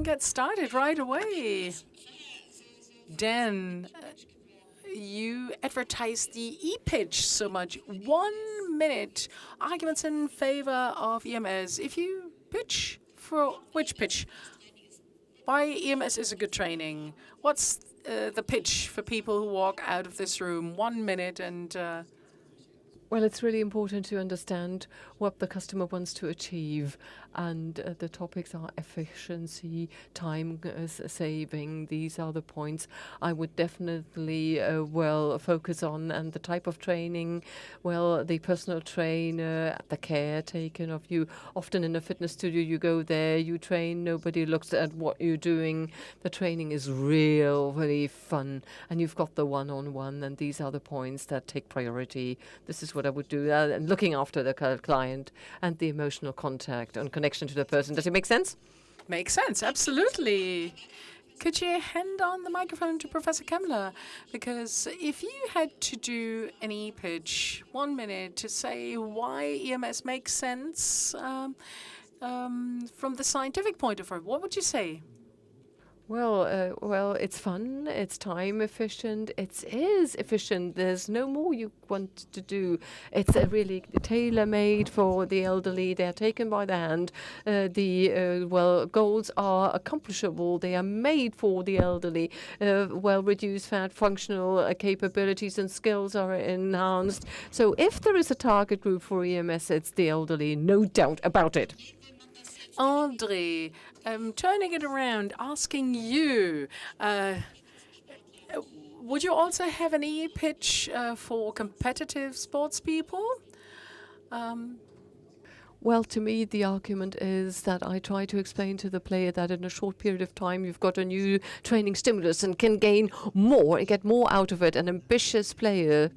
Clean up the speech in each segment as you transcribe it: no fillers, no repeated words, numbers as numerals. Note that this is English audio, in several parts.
can get started right away. Dan, you advertise the e-pitch so much. 1 minute, arguments in favor of EMS. If you pitch for which pitch? Why EMS is a good training? What's the pitch for people who walk out of this room? 1 minute and... Well, it's really important to understand what the customer wants to achieve, and the topics are efficiency, time saving. These are the points I would definitely focus on, and the type of training. Well, the personal trainer, the care taken of you. Often in a fitness studio, you go there, you train, nobody looks at what you're doing. The training is really fun, and you've got the one-on-one, and these are the points that take priority. This is what I would do, and looking after the client and the emotional contact and connection to the person. Does it make sense? Makes sense, absolutely. Could you hand on the microphone to Professor Kemmler? Because if you had to do an e-pitch, 1 minute, to say why EMS makes sense from the scientific point of view, what would you say? Well, it's fun, it's time efficient, it is efficient. There's no more you want to do. It's really tailor-made for the elderly. They're taken by the hand. Goals are accomplishable. They are made for the elderly. Reduced fat, functional capabilities and skills are enhanced. So if there is a target group for EMS, it's the elderly, no doubt about it. André, turning it around, asking you, would you also have an e-pitch for competitive sports people? Well, to me, the argument is that I try to explain to the player that in a short period of time, you've got a new training stimulus and can gain more and get more out of it. And ambitious players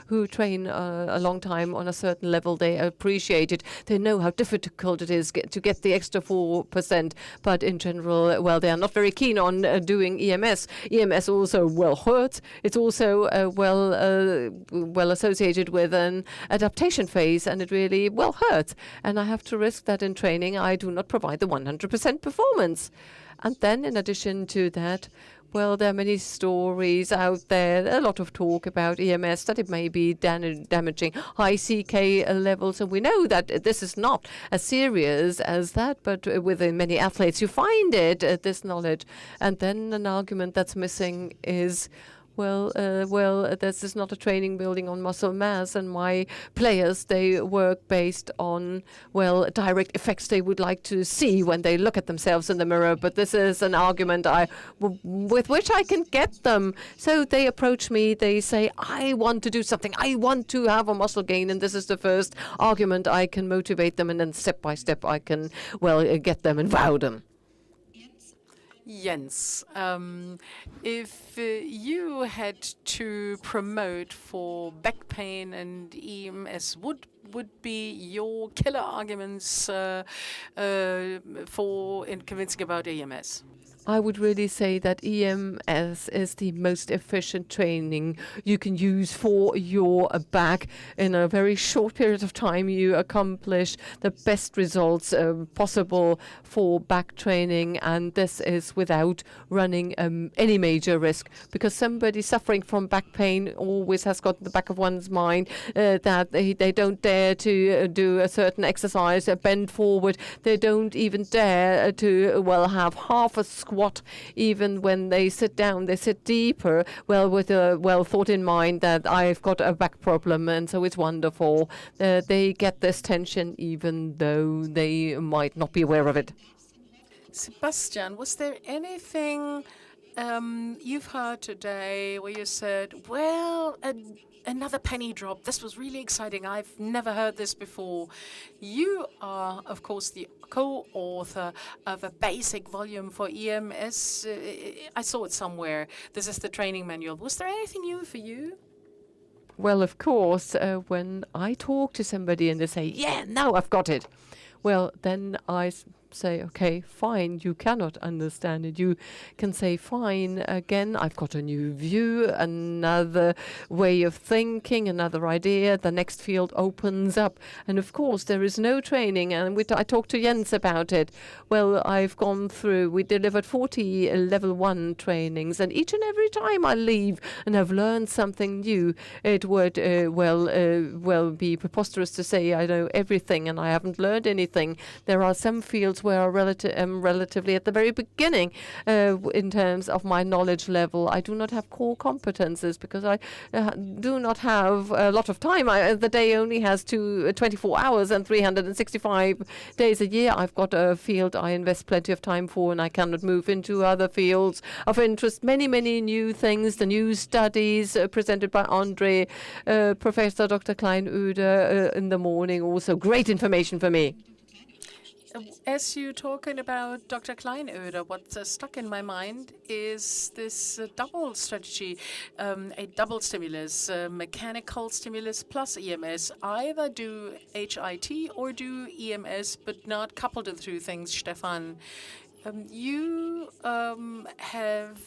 who train a long time on a certain level, they appreciate it. They know how difficult it is to get the extra 4%. But in general, well, they are not very keen on doing EMS. EMS also, hurts. It's also well associated with an adaptation phase, and it really, hurts. And I have to risk that in training I do not provide the 100% performance. And then in addition to that, there are many stories out there, a lot of talk about EMS, that it may be damaging high CK levels. And we know that this is not as serious as that, but within many athletes you find it, this knowledge. And then an argument that's missing is, this is not a training building on muscle mass, and my players, they work based on, direct effects they would like to see when they look at themselves in the mirror. But this is an argument with which I can get them. So they approach me, they say, I want to do something, I want to have a muscle gain, and this is the first argument I can motivate them, and then step by step I can, get them and wow them. Jens, if you had to promote for back pain and EMS, would be your killer arguments for convincing about EMS? I would really say that EMS is the most efficient training you can use for your back. In a very short period of time, you accomplish the best results possible for back training, and this is without running any major risk, because somebody suffering from back pain always has got in the back of one's mind that they don't dare to do a certain exercise, bend forward. They don't even dare to, have half a squat. Even when they sit down, they sit deeper, with a thought in mind that I've got a back problem, and so it's wonderful. They get this tension even though they might not be aware of it. Sebastian, was there anything you've heard today where you said, another penny drop, this was really exciting, I've never heard this before? You are, of course, the co-author of a basic volume for EMS. I saw it somewhere. This is the training manual. Was there anything new for you? Well, of course, when I talk to somebody and they say, now I've got it, then I say, okay, fine, you cannot understand it. You can say, fine, again, I've got a new view, another way of thinking, another idea. The next field opens up. And of course, there is no training. And I talked to Jens about it. Well, I've gone through, we delivered 40 level 1 trainings. And each and every time I leave and have learned something new, it would well be preposterous to say I know everything and I haven't learned anything. There are some fields where I'm relatively at the very beginning in terms of my knowledge level. I do not have core competences because I do not have a lot of time. The day only has 24 hours and 365 days a year. I've got a field I invest plenty of time for, and I cannot move into other fields of interest. Many new things, the new studies presented by Andre, Professor Dr. Kleinöder in the morning. Also great information for me. As you're talking about Dr. Kleinöder, what's stuck in my mind is this double strategy, a double stimulus, mechanical stimulus plus EMS. Either do HIT or do EMS, but not couple the two things, Stefan. You have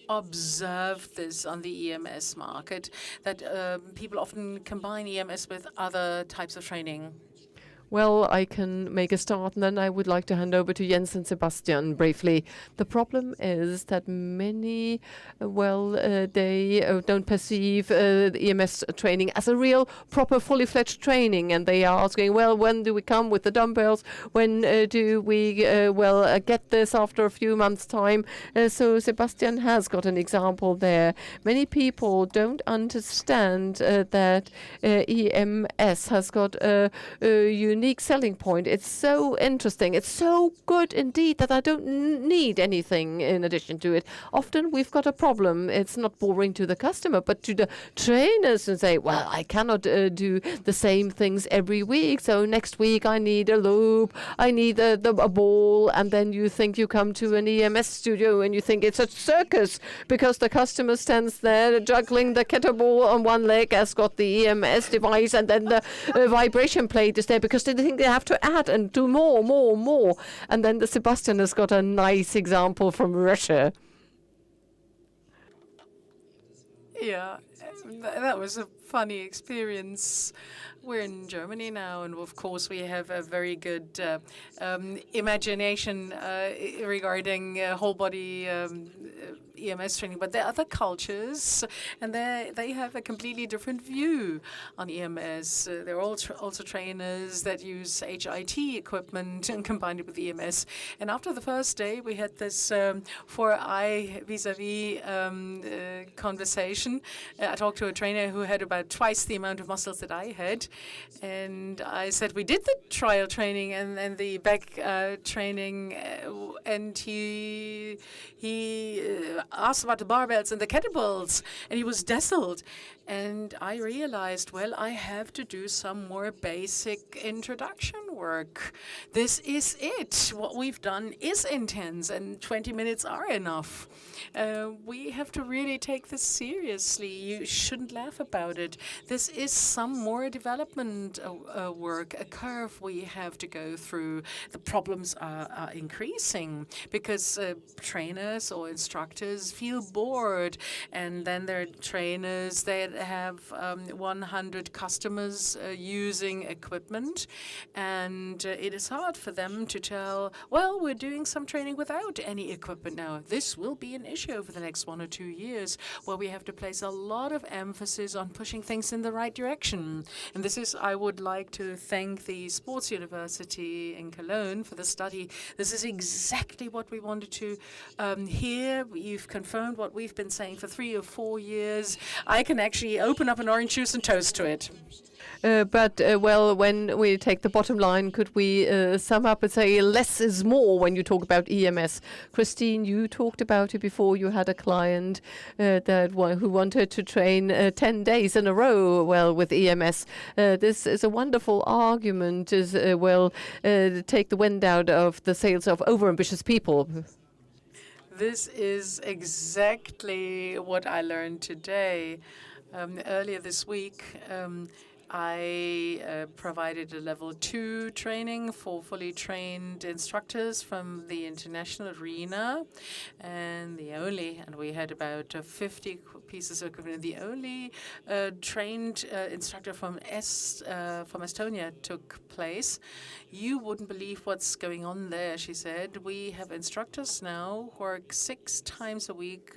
observed this on the EMS market, that people often combine EMS with other types of training. Well, I can make a start, and then I would like to hand over to Jens and Sebastian briefly. The problem is that many, they don't perceive the EMS training as a real, proper, fully fledged training, and they are asking, well, when do we come with the dumbbells? When do we, get this after a few months' time? So Sebastian has got an example there. Many people don't understand that EMS has got a unique selling point. It's so interesting. It's so good indeed that I don't need anything in addition to it. Often we've got a problem. It's not boring to the customer, but to the trainers, and say, well, I cannot do the same things every week. So next week I need a loop, I need a ball, and then you think you come to an EMS studio and you think it's a circus because the customer stands there juggling the kettlebell on one leg, has got the EMS device, and then the vibration plate is there because they think they have to add and do more. And then the Sebastian has got a nice example from Russia. Yeah, that was a funny experience. We're in Germany now, and of course we have a very good imagination regarding whole body EMS training, but there are other cultures, and they have a completely different view on EMS. They're also trainers that use HIT equipment and combine it with EMS. And after the first day, we had this four-eye vis-a-vis conversation. I talked to a trainer who had about twice the amount of muscles that I had, and I said, we did the trial training and the back training, and he asked about the barbells and the kettlebells, and he was dazzled. And I realized, well, I have to do some more basic introduction work. This is it. What we've done is intense, and 20 minutes are enough. We have to really take this seriously. You shouldn't laugh about it. This is some more development work, a curve we have to go through. The problems are increasing because trainers or instructors feel bored, and then there are trainers that have 100 customers using equipment, and it is hard for them to tell, well, we're doing some training without any equipment now. This will be an issue over the next 1 or 2 years, where we have to place a lot of emphasis on pushing things in the right direction. And this is, I would like to thank the Sports University in Cologne for the study. This is exactly what we wanted to hear. You've confirmed what we've been saying for 3 or 4 years. I can actually open up an orange juice and toast to it. When we take the bottom line, could we sum up and say less is more when you talk about EMS? Christine, you talked about it before. You had a client who wanted to train 10 days in a row, with EMS. This is a wonderful argument, take the wind out of the sails of overambitious people. This is exactly what I learned today. Earlier this week, I provided a level 2 training for fully trained instructors from the international arena, and we had about 50 pieces of equipment. The only trained instructor from Estonia took place. You wouldn't believe what's going on there, she said. We have instructors now who work 6 times a week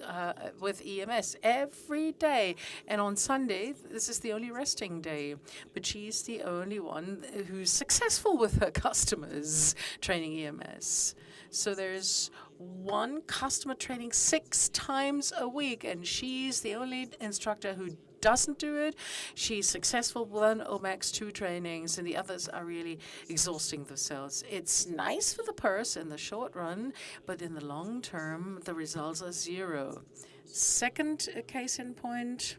with EMS every day, and on Sunday, this is the only resting day. But she's the only one who's successful with her customers training EMS. So there's one customer training 6 times a week, and she's the only instructor who doesn't do it. She's successful with 1 OMAX 2 trainings, and the others are really exhausting themselves. It's nice for the purse in the short run, but in the long term, the results are 0. Second case in point.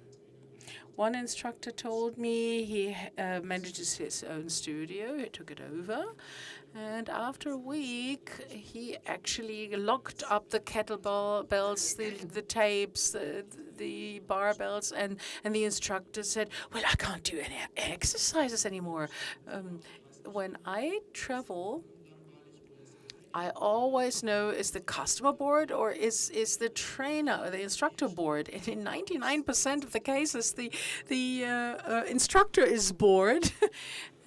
One instructor told me he manages his own studio. He took it over. And after a week, he actually locked up the kettlebells, the tapes, the barbells, and the instructor said, well, I can't do any exercises anymore. When I travel, I always know, is the customer bored or is the trainer or the instructor bored? And in 99% of the cases, the instructor is bored.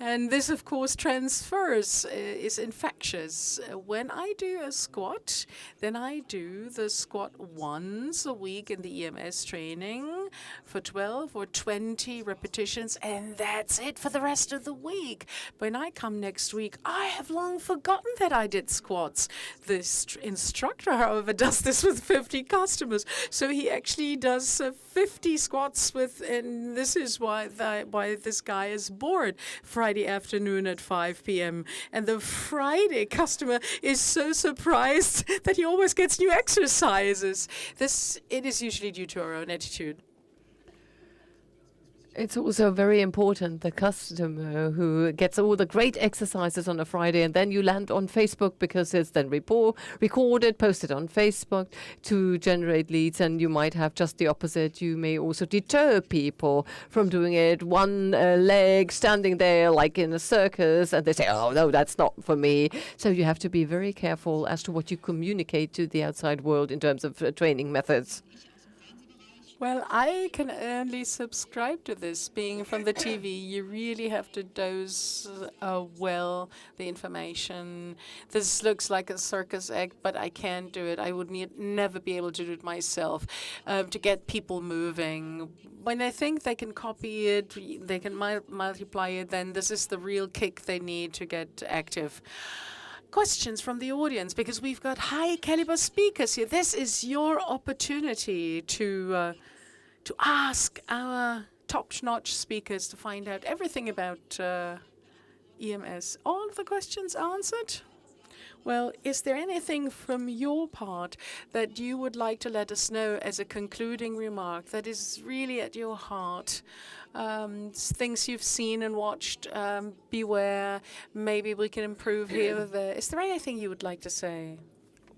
And this, of course, transfers, is infectious. When I do a squat, then I do the squat once a week in the EMS training for 12 or 20 repetitions, and that's it for the rest of the week. When I come next week, I have long forgotten that I did squats. This instructor, however, does this with 50 customers. So he actually does 50 squats with, and this is why this guy is bored. Friday afternoon at 5 p.m. And the Friday customer is so surprised that he always gets new exercises. It is usually due to our own attitude. It's also very important, the customer who gets all the great exercises on a Friday, and then you land on Facebook because it's then recorded, posted on Facebook to generate leads, and you might have just the opposite. You may also deter people from doing it. One leg standing there like in a circus, and they say, oh, no, that's not for me. So you have to be very careful as to what you communicate to the outside world in terms of training methods. Well, I can only subscribe to this. Being from the TV, you really have to dose well the information. This looks like a circus act, but I can't do it. I would never be able to do it myself. To get people moving, when they think they can copy it, they can multiply it, then this is the real kick they need to get active. Questions from the audience, because we've got high caliber speakers here. This is your opportunity to ask our top-notch speakers to find out everything about EMS. All of the questions answered? Well, is there anything from your part that you would like to let us know as a concluding remark that is really at your heart? Things you've seen and watched, beware, maybe we can improve here or there. Is there anything you would like to say?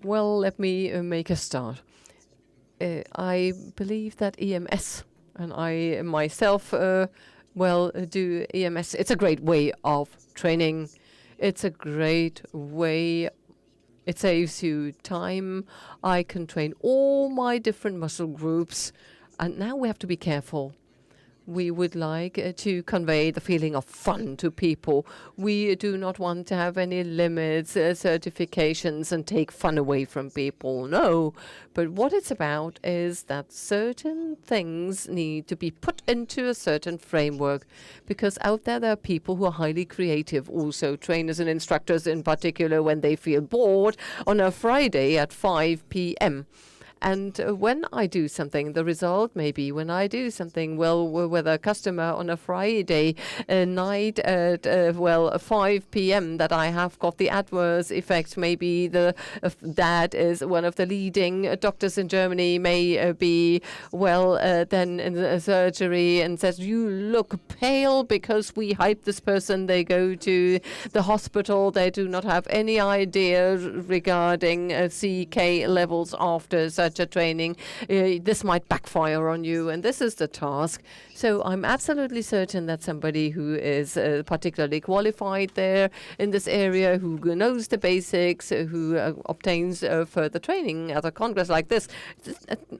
Well, let me make a start. I believe that EMS, and I myself, do EMS. It's a great way of training. It's a great way. It saves you time. I can train all my different muscle groups. And now we have to be careful. We would like to convey the feeling of fun to people. We do not want to have any limits, certifications, and take fun away from people. No. But what it's about is that certain things need to be put into a certain framework, because out there are people who are highly creative, also trainers and instructors in particular, when they feel bored on a Friday at 5 p.m. And when I do something, the result may be when I do something well with a customer on a Friday night at 5 p.m. that I have got the adverse effect. Maybe the dad is one of the leading doctors in Germany, may be then in the surgery and says, you look pale because we hype this person. They go to the hospital. They do not have any idea regarding CK levels after surgery. such a training, this might backfire on you, and this is the task. So I'm absolutely certain that somebody who is particularly qualified there in this area, who knows the basics, who obtains further training at a congress like this,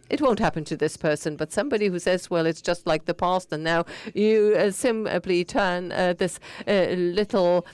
it won't happen to this person. But somebody who says, well, it's just like the past, and now you simply turn this little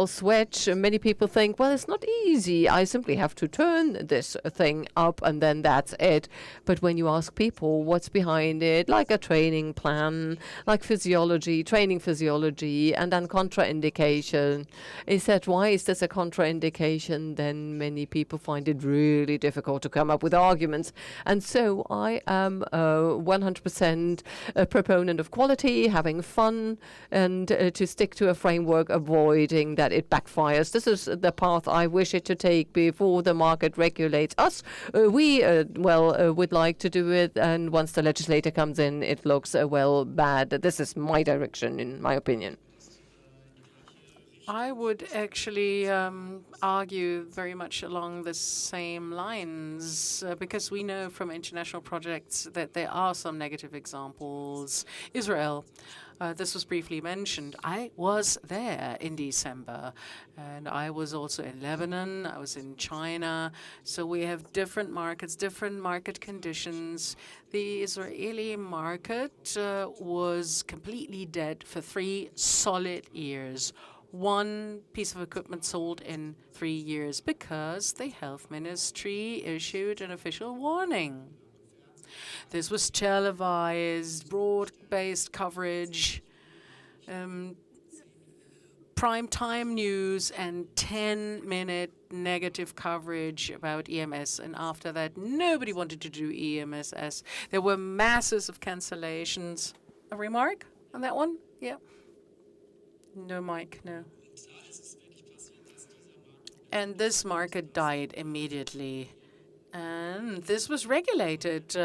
switch. Many people think, well, it's not easy. I simply have to turn this thing up and then that's it. But when you ask people what's behind it, like a training plan, like training physiology, and then contraindication, is that why is this a contraindication? Then many people find it really difficult to come up with arguments. And so I am 100% a proponent of quality, having fun, and to stick to a framework, avoiding that it backfires. This is the path I wish it to take before the market regulates us. We would like to do it, and once the legislator comes in, it looks bad. This is my direction, in my opinion. I would actually argue very much along the same lines because we know from international projects that there are some negative examples. Israel, this was briefly mentioned. I was there in December, and I was also in Lebanon. I was in China. So we have different markets, different market conditions. The Israeli market was completely dead for 3 solid years. One piece of equipment sold in 3 years because the health ministry issued an official warning. This was televised, broad-based coverage, prime time news, and 10-minute negative coverage about EMS. And after that, nobody wanted to do EMS. There were masses of cancellations. A remark on that one? Yeah. No mic, no. And this market died immediately. And this was regulated,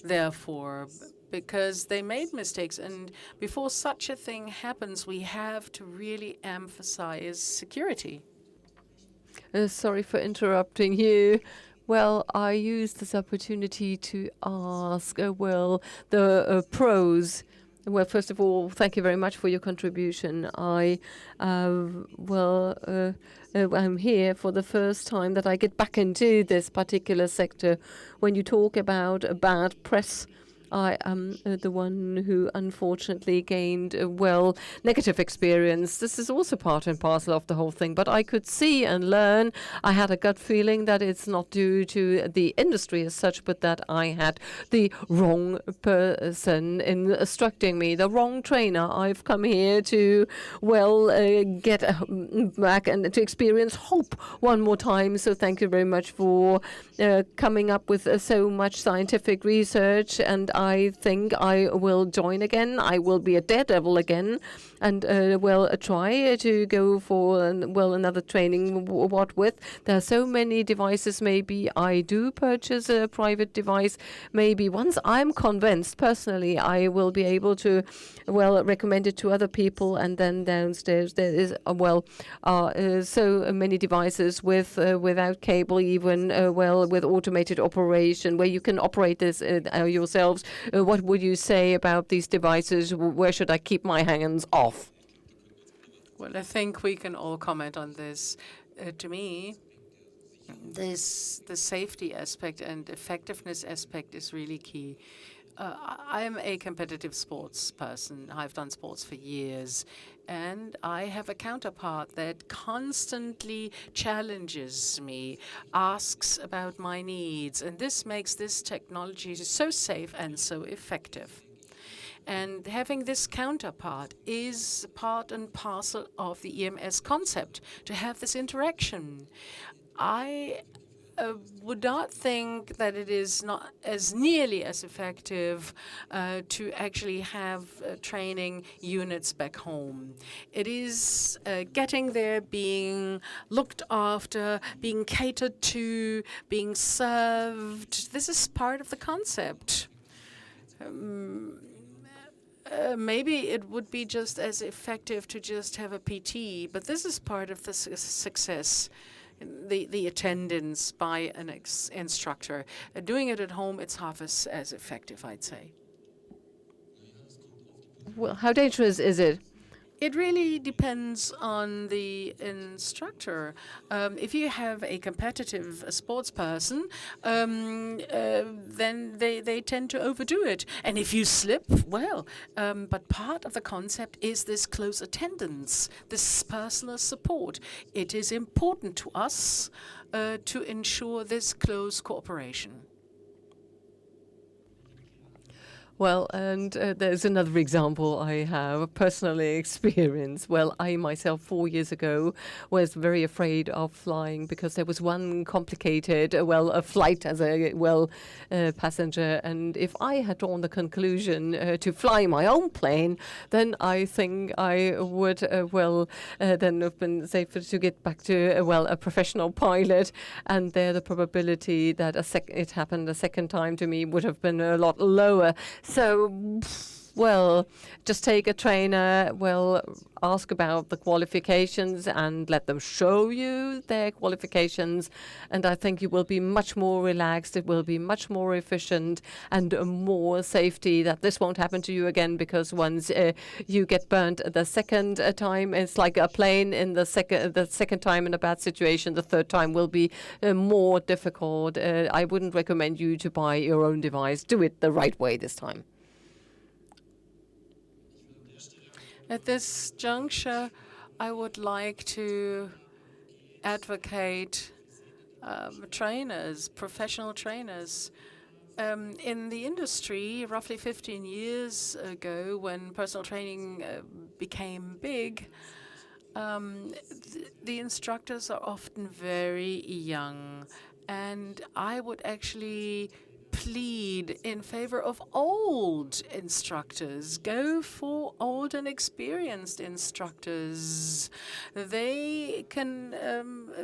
therefore, because they made mistakes. And before such a thing happens, we have to really emphasize security. Sorry for interrupting you. Well, I used this opportunity to ask, the pros. Well, first of all, thank you very much for your contribution. I'm here for the first time that I get back into this particular sector. When you talk about bad press, I am the one who unfortunately gained negative experience. This is also part and parcel of the whole thing. But I could see and learn. I had a gut feeling that it's not due to the industry as such, but that I had the wrong person instructing me, the wrong trainer. I've come here to, get back and to experience hope one more time. So thank you very much for coming up with so much scientific research. And I think I will join again. I will be a daredevil again, and try to go for another training. What with? There are so many devices. Maybe I do purchase a private device. Maybe once I'm convinced personally, I will be able to recommend it to other people. And then downstairs there is so many devices without cable, even with automated operation, where you can operate this yourselves. What would you say about these devices? Where should I keep my hands off? Well, I think we can all comment on this. To me, the safety aspect and effectiveness aspect is really key. I'm a competitive sports person. I've done sports for years. And I have a counterpart that constantly challenges me, asks about my needs. And this makes this technology so safe and so effective. And having this counterpart is part and parcel of the EMS concept, to have this interaction. I would not think that it is not as nearly as effective to actually have training units back home. It is getting there, being looked after, being catered to, being served. This is part of the concept. Maybe it would be just as effective to just have a PT, but this is part of the success. the attendance by an instructor. Doing it at home, it's half as effective, I'd say. Well, how dangerous is it? It really depends on the instructor. If you have a competitive sports person, then they tend to overdo it. And if you slip, well, but part of the concept is this close attendance, this personal support. It is important to us to ensure this close cooperation. Well, and there's another example I have personally experienced. Well, I myself 4 years ago was very afraid of flying because there was one complicated, a flight as a passenger. And if I had drawn the conclusion to fly my own plane, then I think I would, then have been safer to get back to, a professional pilot. And there the probability that it happened a second time to me would have been a lot lower. So, well, just take a trainer, ask about the qualifications and let them show you their qualifications. And I think you will be much more relaxed. It will be much more efficient and more safety that this won't happen to you again, because once you get burnt the second time, it's like a plane in the second time in a bad situation. The third time will be more difficult. I wouldn't recommend you to buy your own device. Do it the right way this time. At this juncture, I would like to advocate trainers, professional trainers. In the industry, roughly 15 years ago, when personal training became big, the instructors are often very young. And I would actually plead in favor of old instructors. Go for old and experienced instructors. They can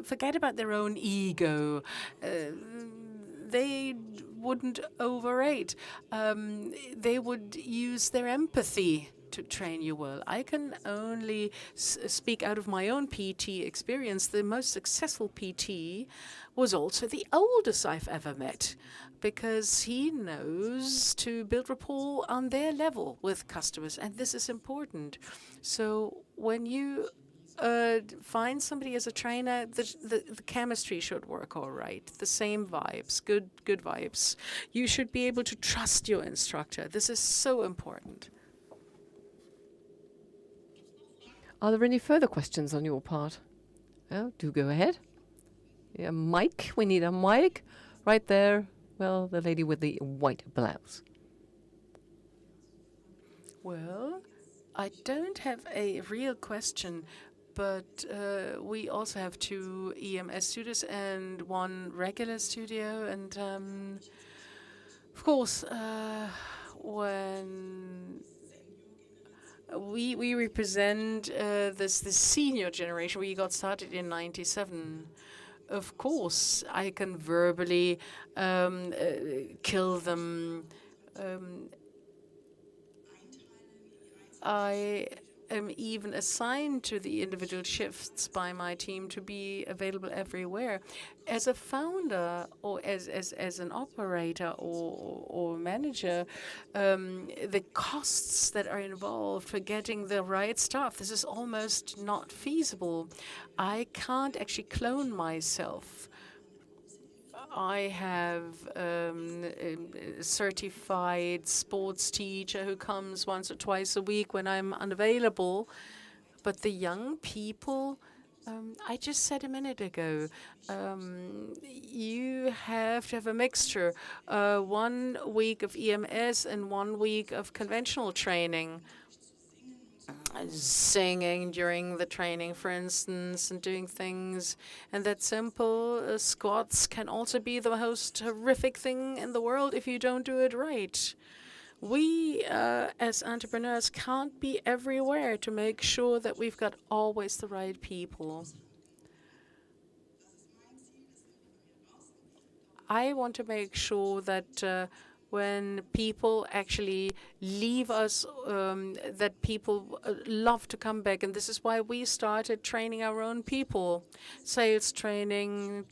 forget about their own ego. They wouldn't overrate. They would use their empathy to train you well. I can only speak out of my own PT experience. The most successful PT was also the oldest I've ever met, because he knows to build rapport on their level with customers, and this is important. So when you find somebody as a trainer, the chemistry should work all right. The same vibes, good vibes. You should be able to trust your instructor. This is so important. Are there any further questions on your part? Oh, do go ahead. Yeah, mic. We need a mic right there. Well, the lady with the white blouse. Well, I don't have a real question, but we also have 2 EMS studios and 1 regular studio. And of course, when we represent this senior generation, we got started in '97. Of course, I can verbally kill them. I am even assigned to the individual shifts by my team to be available everywhere. As a founder or as an operator or manager, the costs that are involved for getting the right staff, this is almost not feasible. I can't actually clone myself. I have a certified sports teacher who comes once or twice a week when I'm unavailable. But the young people, I just said a minute ago, you have to have a mixture. 1 week of EMS and 1 week of conventional training. Singing during the training, for instance, and doing things. And that simple squats can also be the most horrific thing in the world if you don't do it right. We, as entrepreneurs, can't be everywhere to make sure that we've got always the right people. I want to make sure that when people actually leave us, that people love to come back. And this is why we started training our own people. Sales training,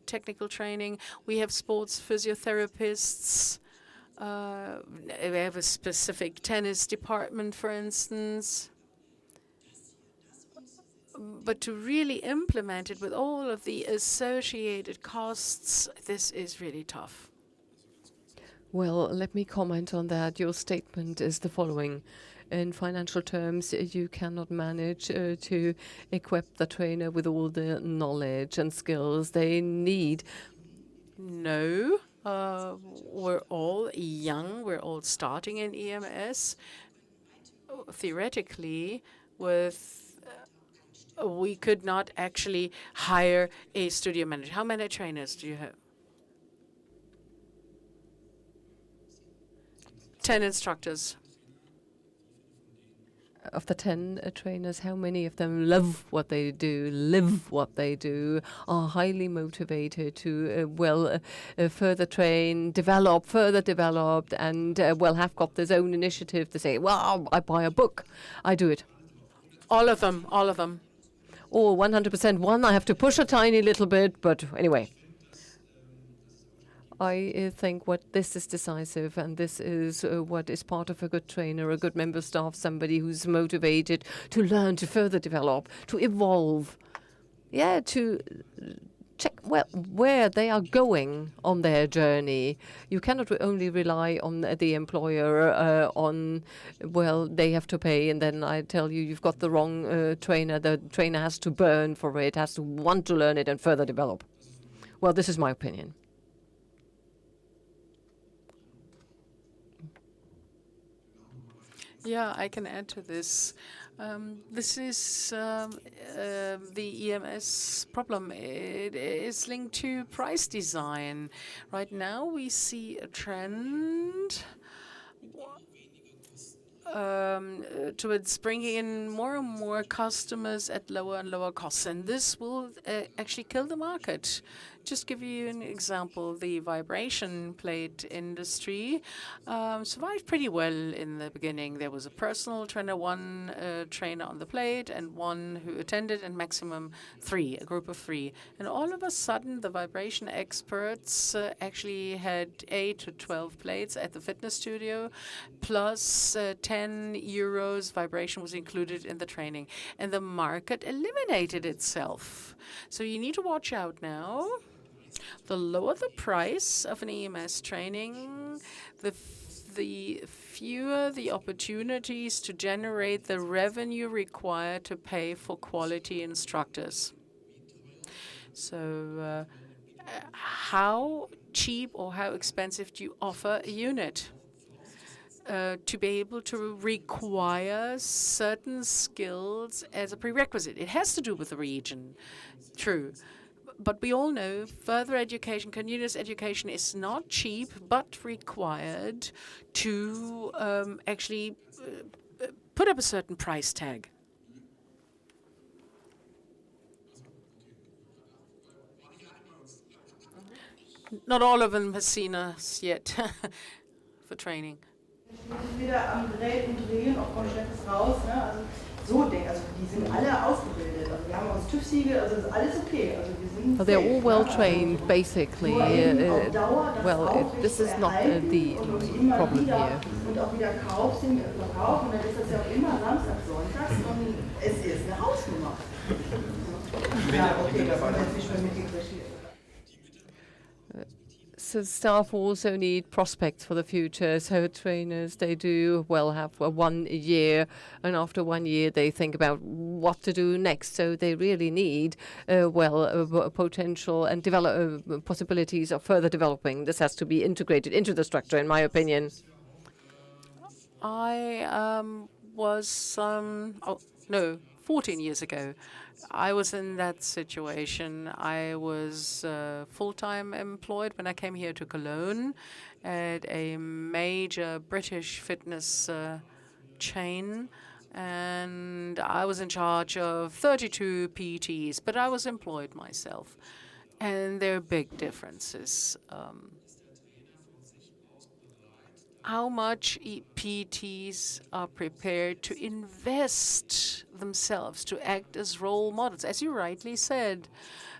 technical training. We have sports physiotherapists. We have a specific tennis department, for instance. But to really implement it with all of the associated costs, this is really tough. Well, let me comment on that. Your statement is the following. In financial terms, you cannot manage to equip the trainer with all the knowledge and skills they need. No, we're all young. We're all starting in EMS. Theoretically, we could not actually hire a studio manager. How many trainers do you have? 10 instructors. Of the 10 trainers, how many of them love what they do, live what they do, are highly motivated to, further train, further developed, and, have got their own initiative to say, well, I buy a book, I do it. All of them, all of them. Or 100% one, I have to push a tiny little bit, but anyway. I think what this is decisive, and this is what is part of a good trainer, a good member of staff, somebody who's motivated to learn, to further develop, to evolve. Yeah, to check where they are going on their journey. You cannot only rely on the employer they have to pay, and then I tell you, you've got the wrong trainer. The trainer has to burn for it, has to want to learn it and further develop. Well, this is my opinion. Yeah, I can add to this. This is the EMS problem. It is linked to price design. Right now, we see a trend towards bringing in more and more customers at lower and lower costs, and this will actually kill the market. Just give you an example, the vibration plate industry survived pretty well in the beginning. There was a personal trainer, one trainer on the plate, and one who attended, and maximum 3, a group of 3. And all of a sudden, the vibration experts actually had 8 to 12 plates at the fitness studio, plus 10 euros vibration was included in the training. And the market eliminated itself. So you need to watch out now. The lower the price of an EMS training, the fewer the opportunities to generate the revenue required to pay for quality instructors. So how cheap or how expensive do you offer a unit? To be able to require certain skills as a prerequisite. It has to do with the region, true. But we all know further education, continuous education is not cheap, but required to actually put up a certain price tag. Not all of them have seen us yet for training. Wieder am Gerät und drehen, auch komplett raus, ne? Also so denken, also die sind alle ausgebildet. Also wir haben uns TÜV-Siegel, also ist alles okay. Also wir sind They're all well trained, basically. This is not the problem here. Und auch wieder Verkauf, und dann ist das ja auch immer Samstag, Sonntags und es ist eine Hausnummer. Ja, okay, das haben wir jetzt nicht mehr mitgekriegt. So staff also need prospects for the future. So trainers, they do have 1 year, and after 1 year they think about what to do next. So they really need potential and develop possibilities of further developing. This has to be integrated into the structure, in my opinion. I was 14 years ago. I was in that situation. I was full-time employed when I came here to Cologne at a major British fitness chain, and I was in charge of 32 PTs, but I was employed myself. And there are big differences. how much PTs are prepared to invest themselves to act as role models. As you rightly said,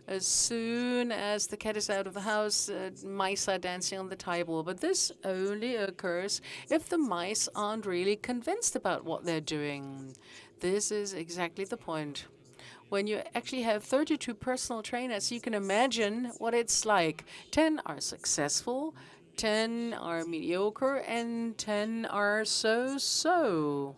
as soon as the cat is out of the house, mice are dancing on the table. But this only occurs if the mice aren't really convinced about what they're doing. This is exactly the point. When you actually have 32 personal trainers, you can imagine what it's like. 10 are successful, 10 are mediocre, and 10 are so-so.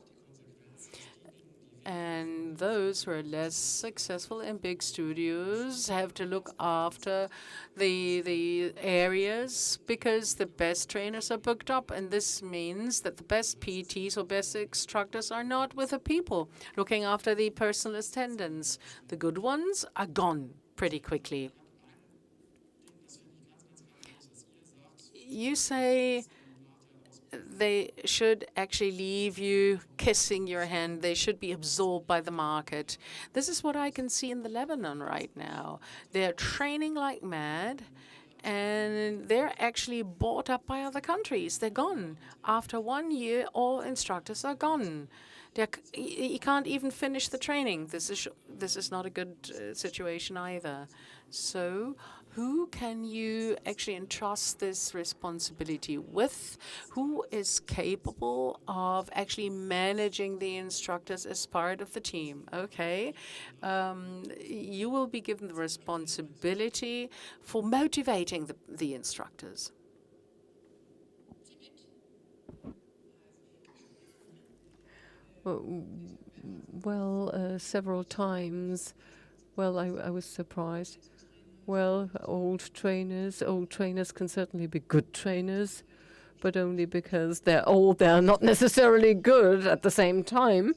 And those who are less successful in big studios have to look after the areas because the best trainers are booked up. And this means that the best PTs or best instructors are not with the people looking after the personal attendants. The good ones are gone pretty quickly. You say they should actually leave you kissing your hand. They should be absorbed by the market. This is what I can see in the Lebanon right now. They're training like mad, and they're actually bought up by other countries. They're gone. After 1 year, all instructors are gone. You can't even finish the training. This is not a good situation either. So who can you actually entrust this responsibility with? Who is capable of actually managing the instructors as part of the team? Okay, you will be given the responsibility for motivating the instructors. Well, several times. Well, I was surprised. Well, old trainers can certainly be good trainers, but only because they're old, they're not necessarily good at the same time.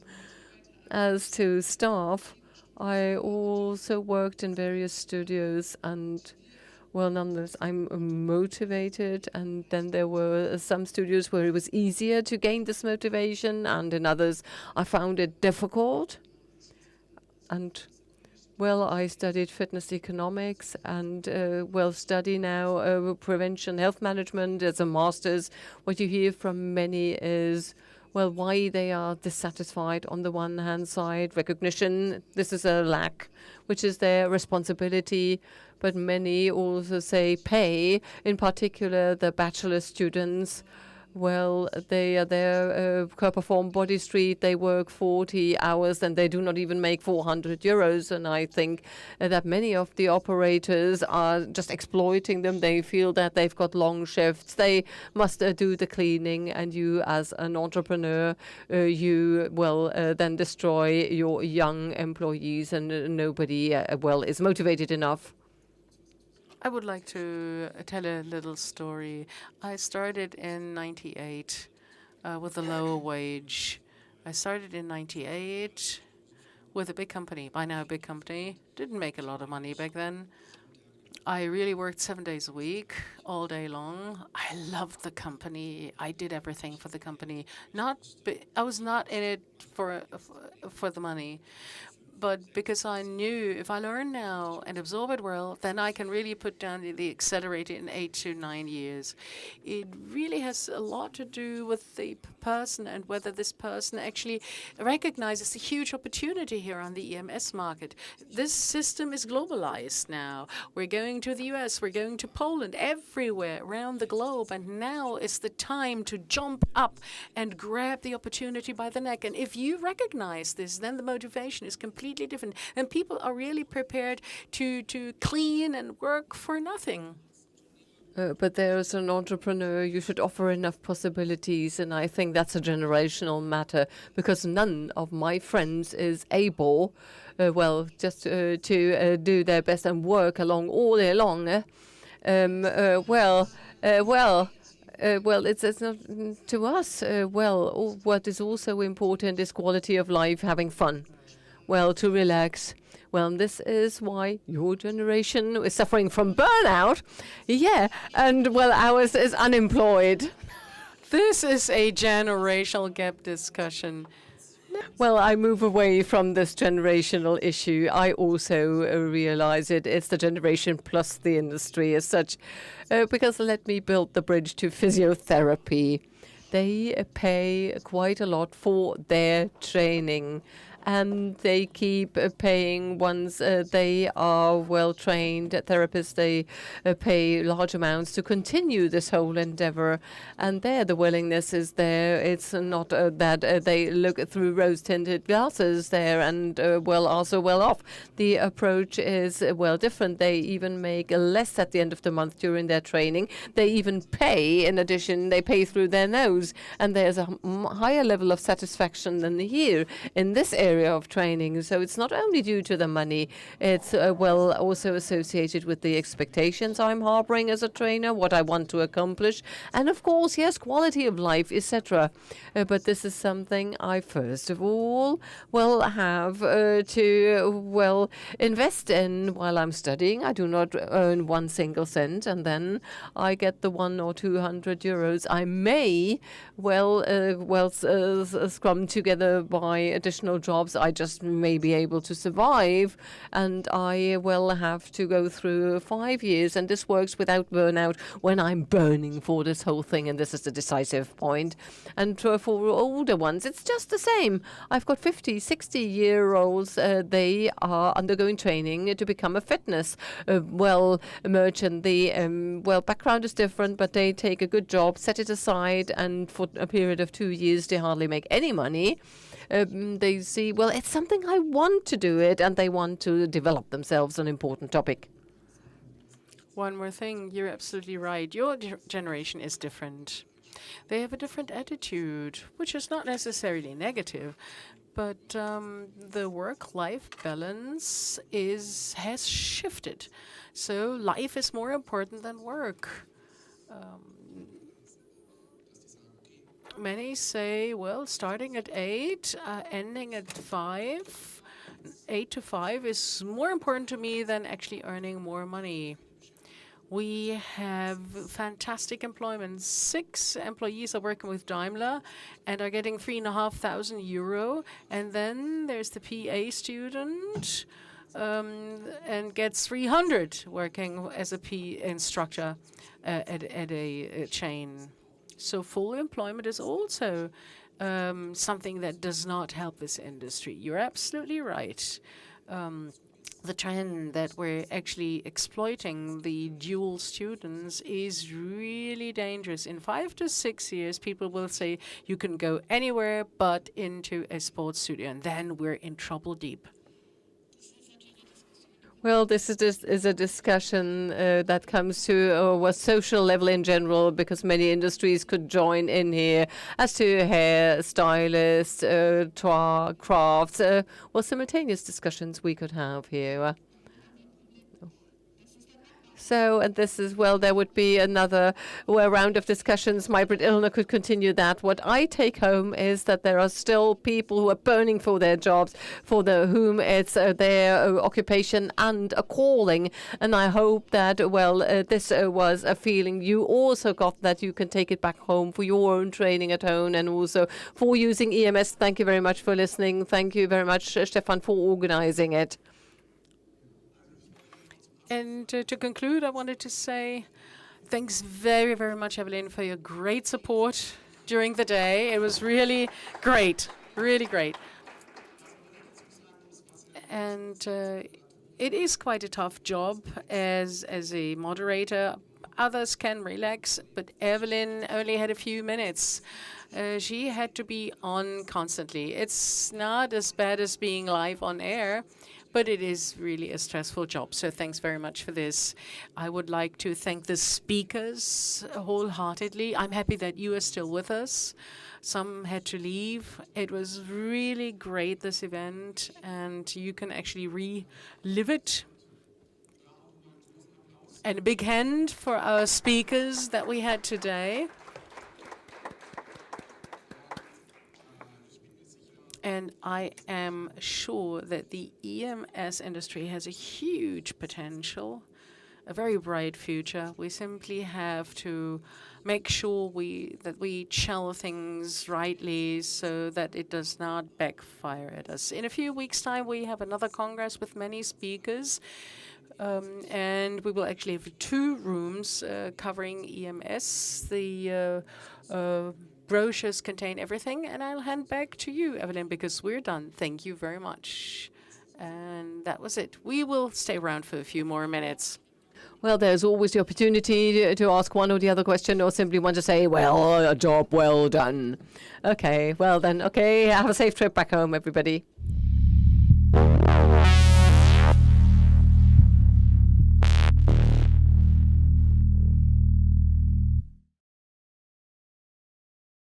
As to staff, I also worked in various studios, and well, nonetheless, I'm motivated, and then there were some studios where it was easier to gain this motivation, and in others I found it difficult. And well, I studied fitness economics and study now prevention health management as a master's. What you hear from many is, well, why they are dissatisfied. On the one hand side, recognition, this is a lack, which is their responsibility. But many also say pay, in particular the bachelor students. Well, they are there, perform Body Street, they work 40 hours and they do not even make 400 euros. And I think that many of the operators are just exploiting them. They feel that they've got long shifts. They must do the cleaning. And you, as an entrepreneur, you will then destroy your young employees, and nobody, is motivated enough. I would like to tell a little story. I started in 98 with a lower wage. I started in 98 with a big company, by now a big company. Didn't make a lot of money back then. I really worked 7 days a week, all day long. I loved the company. I did everything for the company. I was not in it for the money. But because I knew if I learn now and absorb it well, then I can really put down the accelerator in 8 to 9 years. It really has a lot to do with the person and whether this person actually recognizes the huge opportunity here on the EMS market. This system is globalized now. We're going to the US, we're going to Poland, everywhere around the globe. And now is the time to jump up and grab the opportunity by the neck. And if you recognize this, then the motivation is completely different, and people are really prepared to clean and work for nothing. But there as an entrepreneur, you should offer enough possibilities, and I think that's a generational matter, because none of my friends is able, just to do their best and work along all day long. It's not to us. What is also important is quality of life, having fun. Well, to relax. Well, this is why your generation is suffering from burnout. Yeah, and well, ours is unemployed. This is a generational gap discussion. Well, I move away from this generational issue. I also realize it's the generation plus the industry as such, because let me build the bridge to physiotherapy. they pay quite a lot for their training. And they keep paying once they are well-trained therapists. They pay large amounts to continue this whole endeavor. And there, the willingness is there. It's not that they look through rose-tinted glasses there and, are so well off. The approach is, different. They even make less at the end of the month during their training. They even pay, in addition, they pay through their nose. And there's a higher level of satisfaction than here in this area of training. So it's not only due to the money, it's also associated with the expectations I'm harboring as a trainer, what I want to accomplish, and of course, yes, quality of life, etc. But this is something I first of all have to invest in while I'm studying. I do not earn 1 single cent, and then I get the 100 or 200 euros I may scrum together by additional jobs. I just may be able to survive, and I will have to go through 5 years, and this works without burnout when I'm burning for this whole thing, and this is the decisive point. And for older ones, it's just the same. I've got 50, 60-year-olds. They are undergoing training to become a fitness merchant. The background is different, but they take a good job, set it aside, and for a period of 2 years, they hardly make any money. They see, it's something I want to do it, and they want to develop themselves an important topic. One more thing, you're absolutely right. Your generation is different. They have a different attitude, which is not necessarily negative, but the work-life balance has shifted. So life is more important than work. Many say, starting at 8, ending at 5, 8 to 5 is more important to me than actually earning more money. We have fantastic employment. 6 employees are working with Daimler and are getting 3,500 euro. And then there's the PA student and gets 300 working as a P instructor at a chain. So full employment is also something that does not help this industry. You're absolutely right. The trend that we're actually exploiting the dual students is really dangerous. In 5 to 6 years, people will say you can go anywhere but into a sports studio, and then we're in trouble deep. Well, this is a discussion that comes to a social level in general, because many industries could join in here as to hair, stylists, crafts, simultaneous discussions we could have here. So, and this is, there would be another round of discussions. Maybrit Illner could continue that. What I take home is that there are still people who are burning for their jobs, for whom it's their occupation and a calling. And I hope that, this was a feeling you also got, that you can take it back home for your own training at home and also for using EMS. Thank you very much for listening. Thank you very much, Stefan, for organizing it. And to conclude, I wanted to say thanks very, very much, Evelyn, for your great support during the day. It was really great, really great. And it is quite a tough job as a moderator. Others can relax, but Evelyn only had a few minutes. She had to be on constantly. It's not as bad as being live on air, but it is really a stressful job. So thanks very much for this. I would like to thank the speakers wholeheartedly. I'm happy that you are still with us. Some had to leave. It was really great, this event, and you can actually relive it. And a big hand for our speakers that we had today. And I am sure that the EMS industry has a huge potential, a very bright future. We simply have to make sure that we channel things rightly so that it does not backfire at us. In a few weeks' time, we have another congress with many speakers. And we will actually have 2 rooms covering EMS. The brochures contain everything, and I'll hand back to you, Evelyn, because we're done. Thank you very much. And that was it. We will stay around for a few more minutes. Well, there's always the opportunity to ask one or the other question, or simply want to say, well, a job well done. Okay, well then, okay, have a safe trip back home, everybody.